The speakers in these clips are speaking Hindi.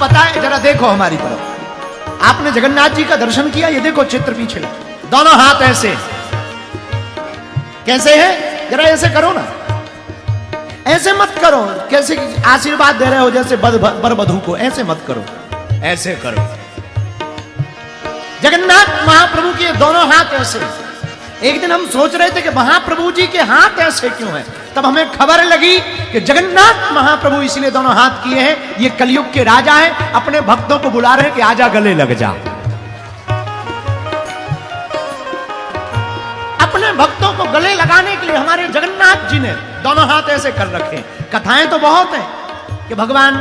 पता है? जरा देखो हमारी तरफ। आपने जगन्नाथ जी का दर्शन किया? ये देखो चित्र पीछे, दोनों हाथ ऐसे कैसे है? जरा ऐसे करो ना, ऐसे मत करो। कैसे आशीर्वाद दे रहे हो जैसे बर वधू को, ऐसे मत करो, ऐसे करो। जगन्नाथ महाप्रभु के दोनों हाथ ऐसे। एक दिन हम सोच रहे थे कि महाप्रभु जी के हाथ ऐसे क्यों हैं, तब हमें खबर लगी कि जगन्नाथ महाप्रभु इसलिए दोनों हाथ किए हैं, ये कलयुग के राजा हैं, अपने भक्तों को बुला रहे हैं कि आजा गले लग जा। अपने भक्तों को गले लगाने के लिए हमारे जगन्नाथ जी ने दोनों हाथ ऐसे कर रखे हैं। कथाएं तो बहुत हैं कि भगवान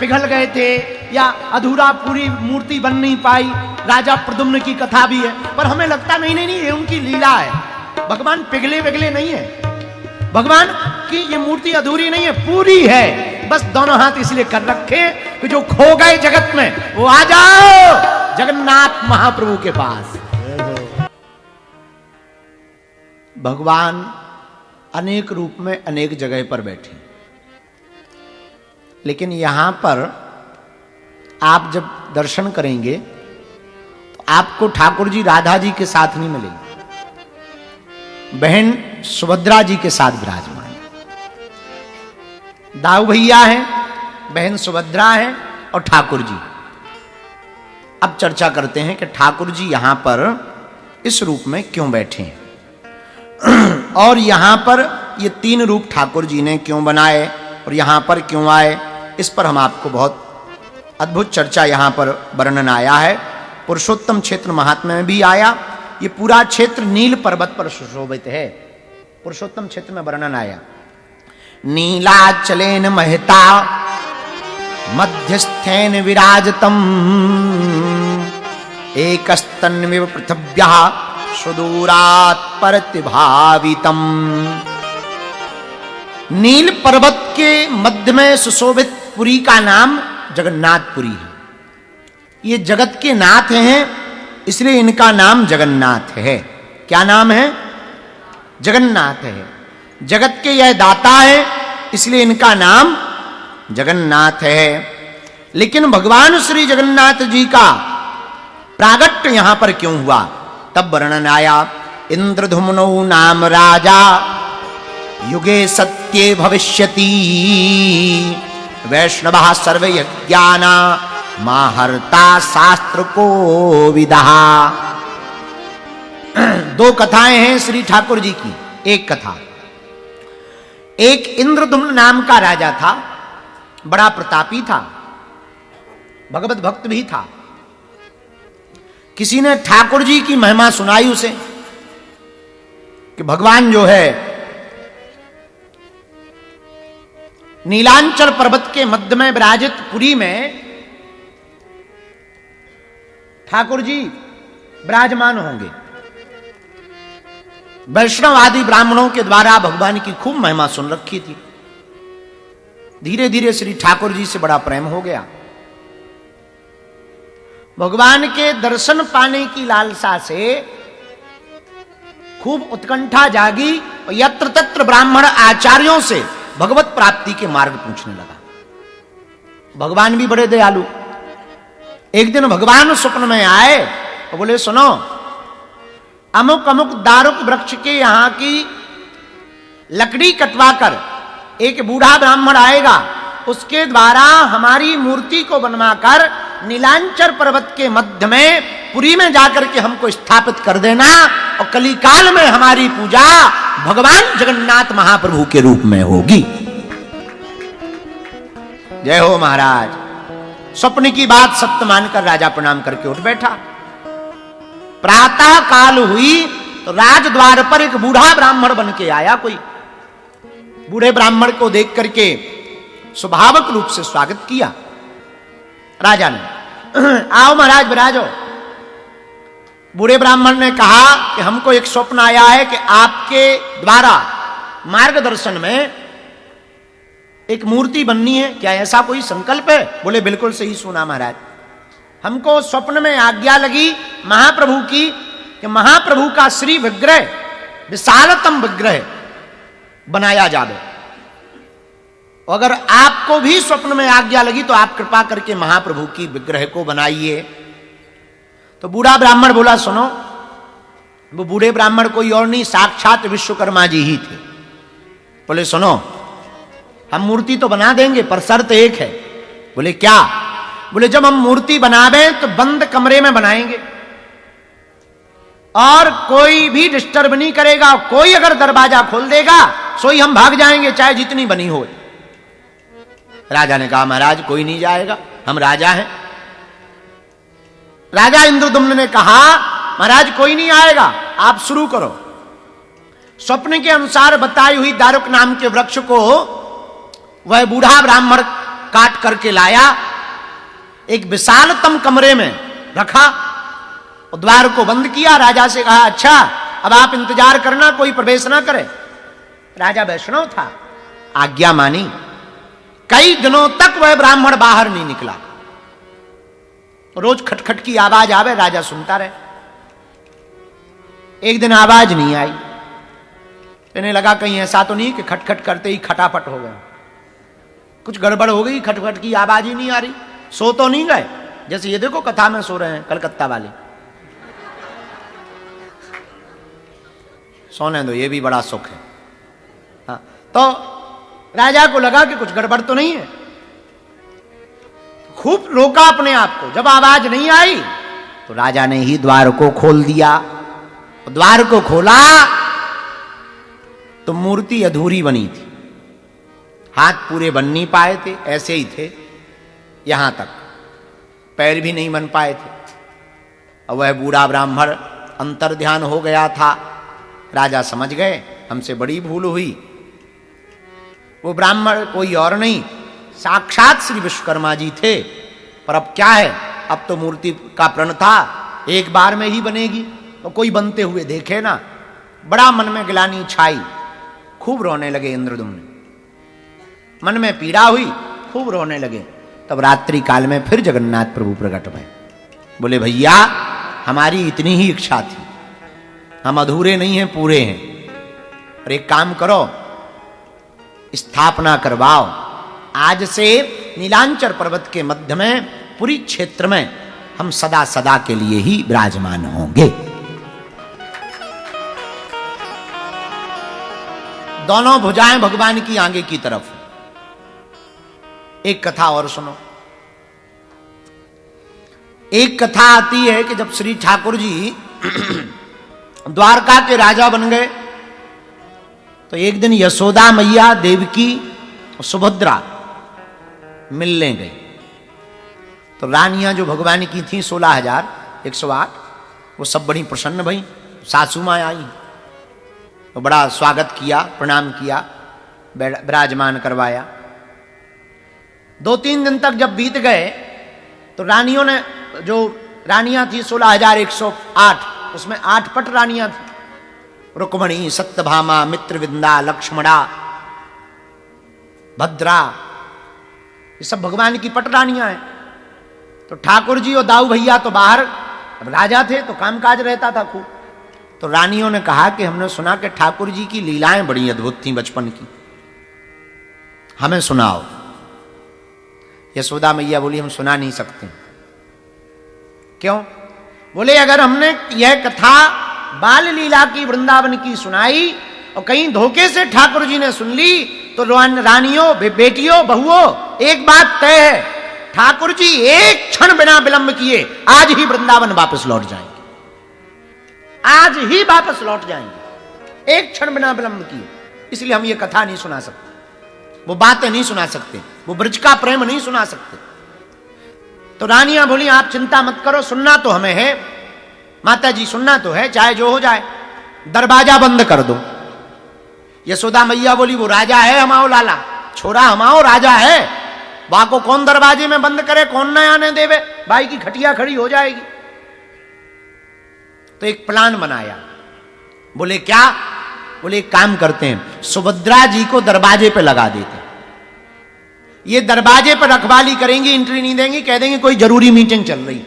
पिघल गए थे या अधूरा पूरी मूर्ति बन नहीं पाई, राजा प्रद्युम्न की कथा भी है, पर हमें लगता नहीं ये उनकी लीला है। भगवान पिघले विघले नहीं है, भगवान की ये मूर्ति अधूरी नहीं है, पूरी है। बस दोनों हाथ इसलिए कर रखे कि जो खो गए जगत में वो आ जाओ जगन्नाथ महाप्रभु के पास। भगवान अनेक रूप में अनेक जगह पर बैठे, लेकिन यहां पर आप जब दर्शन करेंगे तो आपको ठाकुर जी राधा जी के साथ नहीं मिलेंगे, बहन सुभद्रा जी के साथ विराजमान। दाऊ भैया हैं, बहन सुभद्रा है और ठाकुर जी। अब चर्चा करते हैं कि ठाकुर जी यहां पर इस रूप में क्यों बैठे हैं और यहां पर ये तीन रूप ठाकुर जी ने क्यों बनाए और यहां पर क्यों आए, इस पर हम आपको बहुत अद्भुत चर्चा यहां पर वर्णन आया है। पुरुषोत्तम क्षेत्र महात्म्य में भी आया। ये पूरा क्षेत्र नील पर्वत पर सुशोभित है। पुरुषोत्तम क्षेत्र में वर्णन आया, नीलाचलेन महता मध्यस्थेन विराजतम एकस्तन्विव पृथिव्याः सुदूरात् प्रतिभावितम। नील पर्वत के मध्य में सुशोभित पुरी का नाम जगन्नाथपुरी है। ये जगत के नाथ हैं, इसलिए इनका नाम जगन्नाथ है। क्या नाम है? जगन्नाथ है। जगत के यह दाता है, इसलिए इनका नाम जगन्नाथ है। लेकिन भगवान श्री जगन्नाथ जी का प्रागट्य यहां पर क्यों हुआ, तब वर्णन आया, इंद्रधुम्नो नाम राजा युगे सत्ये भविष्यति वैष्णवः सर्वयज्ञाना माहर्ता शास्त्र को विदहा। दो कथाएं हैं श्री ठाकुर जी की। एक कथा, एक इंद्रधुम्न नाम का राजा था, बड़ा प्रतापी था, भगवत भक्त भी था। किसी ने ठाकुर जी की महिमा सुनाई उसे कि भगवान जो है नीलांचल पर्वत के मध्य में विराजित पुरी में ठाकुर जी विराजमान होंगे। वैष्णव आदि ब्राह्मणों के द्वारा भगवान की खूब महिमा सुन रखी थी। धीरे धीरे श्री ठाकुर जी से बड़ा प्रेम हो गया। भगवान के दर्शन पाने की लालसा से खूब उत्कंठा जागी और यत्र तत्र ब्राह्मण आचार्यों से भगवत प्राप्ति के मार्ग पूछने लगा। भगवान भी बड़े दयालु। एक दिन भगवान स्वप्न में आए और बोले, सुनो, अमुक अमुक दारुक वृक्ष के यहां की लकड़ी कटवाकर एक बूढ़ा ब्राह्मण आएगा, उसके द्वारा हमारी मूर्ति को बनवाकर नीलांचल पर्वत के मध्य में पुरी में जाकर के हमको स्थापित कर देना और कली काल में हमारी पूजा भगवान जगन्नाथ महाप्रभु के रूप में होगी। जय हो महाराज। स्वप्न की बात सत्य मानकर राजा प्रणाम करके उठ बैठा। प्रातः काल हुई तो राजद्वार पर एक बूढ़ा ब्राह्मण बन के आया। कोई बूढ़े ब्राह्मण को देख करके स्वाभाविक रूप से स्वागत किया राजा ने। आओ महाराज विराजो। बूढ़े ब्राह्मण ने कहा कि हमको एक स्वप्न आया है कि आपके द्वारा मार्गदर्शन में एक मूर्ति बननी है, क्या ऐसा कोई संकल्प है? बोले बिल्कुल सही सुना महाराज। हमको स्वप्न में आज्ञा लगी महाप्रभु की कि महाप्रभु का श्री विग्रह, विशालतम विग्रह बनाया जावे। अगर आपको भी स्वप्न में आज्ञा लगी तो आप कृपा करके महाप्रभु की विग्रह को बनाइए। तो बूढ़ा ब्राह्मण बोला, सुनो, वो बूढ़े ब्राह्मण कोई और नहीं, साक्षात विश्वकर्मा जी ही थे। बोले, सुनो, हम मूर्ति तो बना देंगे पर शर्त एक है। बोले, क्या? बोले, जब हम मूर्ति बनावे तो बंद कमरे में बनाएंगे और कोई भी डिस्टर्ब नहीं करेगा। कोई अगर दरवाजा खोल देगा सोई हम भाग जाएंगे, चाहे जितनी बनी हो। राजा ने कहा, महाराज कोई नहीं जाएगा, हम राजा हैं। राजा इंद्रदुम्न ने कहा, महाराज कोई नहीं आएगा, आप शुरू करो। स्वप्न के अनुसार बताई हुई दारुक नाम के वृक्ष को वह बूढ़ा ब्राह्मण काट करके लाया, एक विशालतम कमरे में रखा, द्वार को बंद किया। राजा से कहा, अच्छा अब आप इंतजार करना, कोई प्रवेश ना करे। राजा वैष्णव था, आज्ञा मानी। कई दिनों तक वह ब्राह्मण बाहर नहीं निकला। रोज खटखट की आवाज आवे, राजा सुनता रहे। एक दिन आवाज नहीं आई, कहने लगा कहीं ऐसा तो नहीं कि खटखट करते ही खटापट हो गए, कुछ गड़बड़ हो गई, खटखट की आवाज ही नहीं आ रही। सो तो नहीं गए? जैसे ये देखो कथा में सो रहे हैं कलकत्ता वाले। सोने दो, ये भी बड़ा सुख है। हाँ, तो राजा को लगा कि कुछ गड़बड़ तो नहीं है, खूब रोका अपने आप को। जब आवाज नहीं आई तो राजा ने ही द्वार को खोल दिया। द्वार को खोला तो मूर्ति अधूरी बनी थी, हाथ पूरे बन नहीं पाए थे, ऐसे ही थे, यहां तक पैर भी नहीं बन पाए थे। और वह बूढ़ा ब्राह्मण अंतर ध्यान हो गया था। राजा समझ गए हमसे बड़ी भूल हुई। वो ब्राह्मण कोई और नहीं, साक्षात श्री विश्वकर्मा जी थे। पर अब क्या है, अब तो मूर्ति का प्रण था, एक बार में ही बनेगी, तो कोई बनते हुए देखे ना। बड़ा मन में ग्लानि छाई, खूब रोने लगे इंद्रदुम्न, मन में पीड़ा हुई, खूब रोने लगे। तब रात्रि काल में फिर जगन्नाथ प्रभु प्रकट भए। बोले, भैया हमारी इतनी ही इच्छा थी, हम अधूरे नहीं हैं, पूरे हैं। और एक काम करो, स्थापना करवाओ। आज से नीलांचल पर्वत के मध्य में पुरी क्षेत्र में हम सदा सदा के लिए ही विराजमान होंगे। दोनों भुजाएं भगवान की आगे की तरफ। एक कथा और सुनो। एक कथा आती है कि जब श्री ठाकुर जी द्वारका के राजा बन गए तो एक दिन यशोदा मैया, देवकी और सुभद्रा मिलने गई। तो रानियां जो भगवान की थी 16,108, वो सब बड़ी प्रसन्न भई। सासू माँ आई तो बड़ा स्वागत किया, प्रणाम किया, विराजमान करवाया। 2-3 दिन तक जब बीत गए तो रानियों ने, जो रानियां थी 16,108, उसमें 8 पट रानियां थी। रुक्मणी, सत्यभामा, मित्रविंदा, लक्ष्मणा, भद्रा, ये सब भगवान की पट रानियां हैं। तो ठाकुर जी और दाऊ भैया तो बाहर, अब राजा थे तो कामकाज रहता था खूब। तो रानियों ने कहा कि हमने सुना कि ठाकुर जी की लीलाएं बड़ी अद्भुत थी बचपन की, हमें सुनाओ। यशोदा मैया बोली, हम सुना नहीं सकते। क्यों? बोले, अगर हमने यह कथा बाल लीला की, वृंदावन की सुनाई और कहीं धोखे से ठाकुर जी ने सुन ली तो रानियों, बेटियों, बहुओं, एक बात तय है, ठाकुर जी एक क्षण बिना विलंब किए आज ही वृंदावन वापस लौट जाएंगे। आज ही वापस लौट जाएंगे, एक क्षण बिना विलंब किए। इसलिए हम ये कथा नहीं सुना सकते, वो बातें नहीं सुना सकते, वो ब्रज का प्रेम नहीं सुना सकते। तो रानियां बोली, आप चिंता मत करो, सुनना तो हमें है माता जी, सुनना तो है, चाहे जो हो जाए, दरवाजा बंद कर दो। यशोदा मैया बोली, वो राजा है हमाओ लाला, छोरा हमाओ राजा है, वहां को कौन दरवाजे में बंद करे, कौन न आने देवे, भाई की खटिया खड़ी हो जाएगी। तो एक प्लान बनाया। बोले, क्या? बोले, एक काम करते हैं, सुभद्रा जी को दरवाजे पे लगा देते, ये दरवाजे पर रखवाली करेंगी, एंट्री नहीं देंगी, कह देंगे कोई जरूरी मीटिंग चल रही।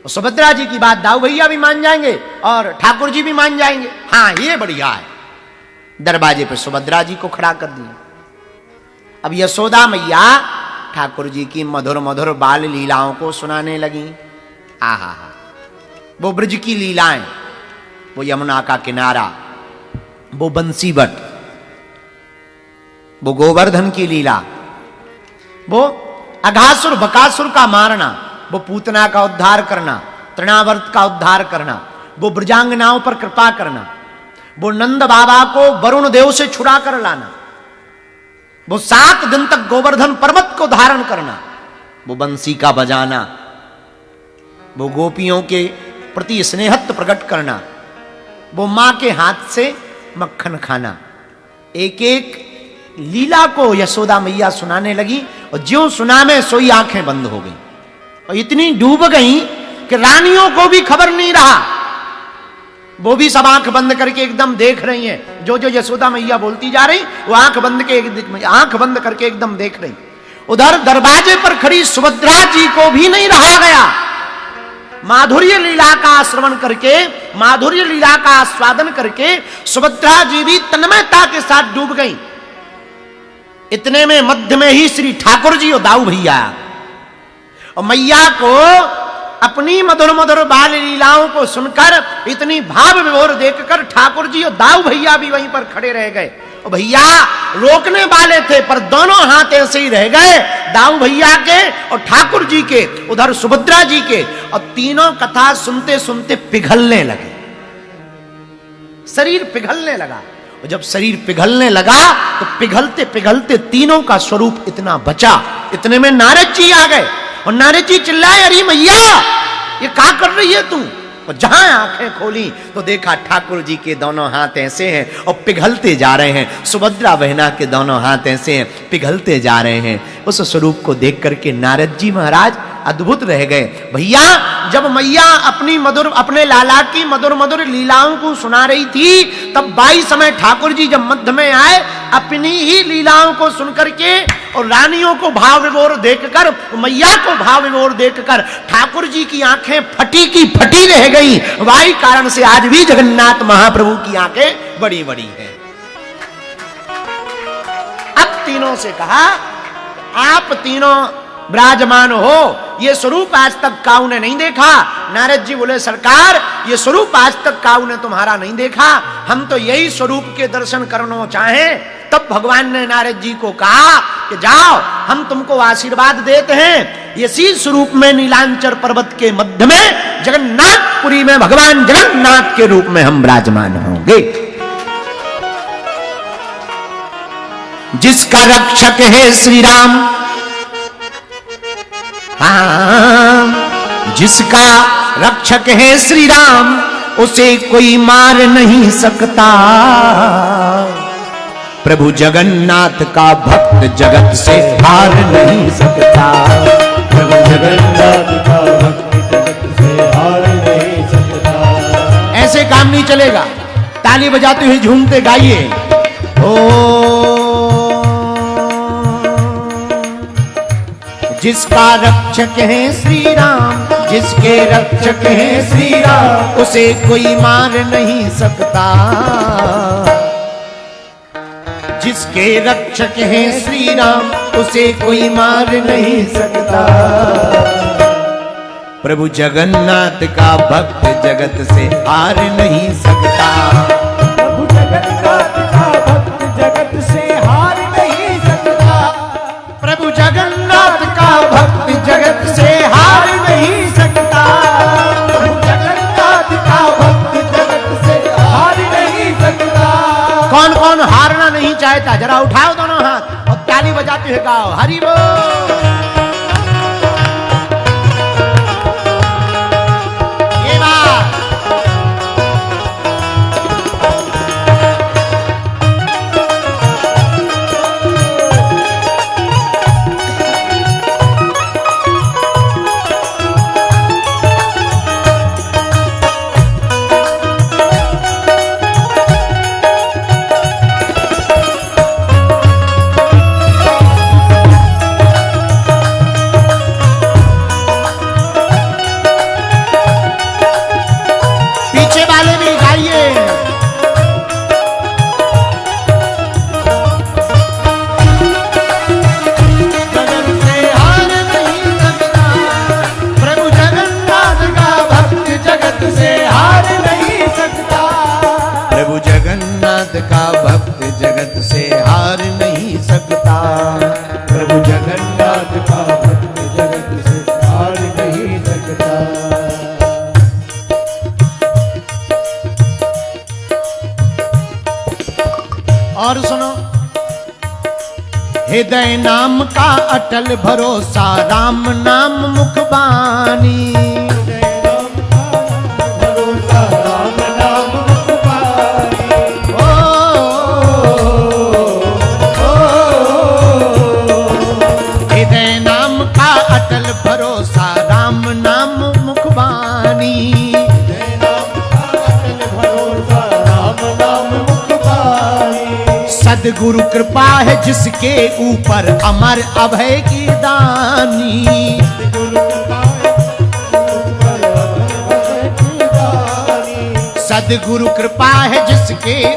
और सुभद्रा जी की बात दाऊ भैया भी मान जाएंगे और ठाकुर जी भी मान जाएंगे। हाँ, ये बढ़िया है। दरवाजे पे सुभद्रा जी को खड़ा कर दिया। अब यशोदा मैया ठाकुर जी की मधुर मधुर बाल लीलाओं को सुनाने लगी। आहा, वो ब्रज की लीलाएं, वो यमुना का किनारा, वो बंसीबट, वो गोवर्धन की लीला, वो अघासुर बकासुर का मारना, वो पूतना का उद्धार करना, तृणावर्त का उद्धार करना, वो ब्रजांगनाओं पर कृपा करना, वो नंद बाबा को वरुण देव से छुड़ा कर लाना, वो 7 दिन तक गोवर्धन पर्वत को धारण करना, वो बंसी का बजाना, वो गोपियों के प्रति स्नेहत्व प्रकट करना, वो मां के हाथ से मक्खन खाना, एक एक लीला को यशोदा मैया सुनाने लगी। और ज्यों सुना में सोई आंखें बंद हो गई और इतनी डूब गई कि रानियों को भी खबर नहीं रहा। वो भी सब आंख बंद करके एकदम देख रही हैं। जो जो यशोदा मैया बोलती जा रही वो आंख बंद करके एकदम देख रही। उधर दरवाजे पर खड़ी सुभद्रा जी को भी नहीं रहा गया। माधुर्य लीला का श्रवण करके, माधुर्य लीला का आस्वादन करके सुभद्रा जी भी तन्मयता के साथ डूब गई। इतने में मध्य में ही श्री ठाकुर जी और दाऊ भैया और मैया को अपनी मधुर मधुर बाल लीलाओं को सुनकर, इतनी भाव विभोर देखकर ठाकुर जी और दाऊ भैया भी वहीं पर खड़े रह गए। और भैया रोकने वाले थे पर दोनों हाथ ऐसे ही रह गए, दाऊ भैया के और ठाकुर जी के, उधर सुभद्रा जी के। और तीनों कथा सुनते सुनते पिघलने लगे, शरीर पिघलने लगा। और जब शरीर पिघलने लगा तो पिघलते पिघलते तीनों का स्वरूप इतना बचा। इतने में नारद जी आ गए और नारद जी चिल्लाए, अरे मैया ये क्या कर रही है तू? और जहां आंखें खोली तो देखा ठाकुर जी के दोनों हाथ ऐसे हैं और पिघलते जा रहे हैं। सुभद्रा बहना के दोनों हाथ ऐसे हैं, पिघलते जा रहे हैं। उस स्वरूप को देख करके नारद जी महाराज अद्भुत रह गए। भैया जब मैया अपने लाला की मधुर मधुर लीलाओं को सुना रही थी, तब 22 समय ठाकुर जी जब मध्य में आए, अपनी ही लीलाओं को सुनकर के और रानियों को भाव विभोर देखकर, मैया को भाव विभोर देखकर ठाकुर जी की आंखें फटी की फटी रह गई। वही कारण से आज भी जगन्नाथ महाप्रभु की आंखें बड़ी बड़ी हैं। अब तीनों से कहा, आप तीनों विराजमान हो, ये स्वरूप आज तक काऊ ने नहीं देखा। नारद जी बोले, सरकार ये स्वरूप आज तक काऊ ने तुम्हारा नहीं देखा, हम तो यही स्वरूप के दर्शन करना चाहें। तब भगवान ने नारद जी को कहा कि जाओ, हम तुमको आशीर्वाद देते हैं, इसी स्वरूप में नीलांचल पर्वत के मध्य में जगन्नाथपुरी में भगवान जगन्नाथ के रूप में हम विराजमान होंगे। जिसका रक्षक है श्री राम, हाँ, जिसका रक्षक है श्री राम, उसे कोई मार नहीं सकता। प्रभु जगन्नाथ का भक्त जगत से हार नहीं सकता। प्रभु जगन्नाथ का भक्त जगत से हार नहीं सकता। ऐसे काम नहीं चलेगा, ताली बजाते हुए झूमते गाइए। ओ जिसका रक्षक है श्री राम, जिसके रक्षक है श्री राम, उसे कोई मार नहीं सकता। जिसके रक्षक है श्री राम, उसे कोई मार नहीं सकता। प्रभु जगन्नाथ का भक्त जगत से हार नहीं सकता। प्रभु जगन्नाथ का भक्त जगत से हार नहीं सकता। प्रभु जगन्नाथ का भक्त जगत से हार नहीं सकता। प्रभु जगन्नाथ का भक्त जगत से हार नहीं सकता। कौन कौन हारना नहीं चाहता? जरा उठाओ दोनों हाथ और ताली बजाते हुए गाओ, हरि बोल। हृदय नाम का अटल भरोसा, राम नाम मुखबानी। हृदय नाम का अटल भरोसा, राम नाम मुखबानी। सद्गुरु कृपा है जिसके ऊपर, अमर अभय की दानी। सद्गुरु कृपा है जिसके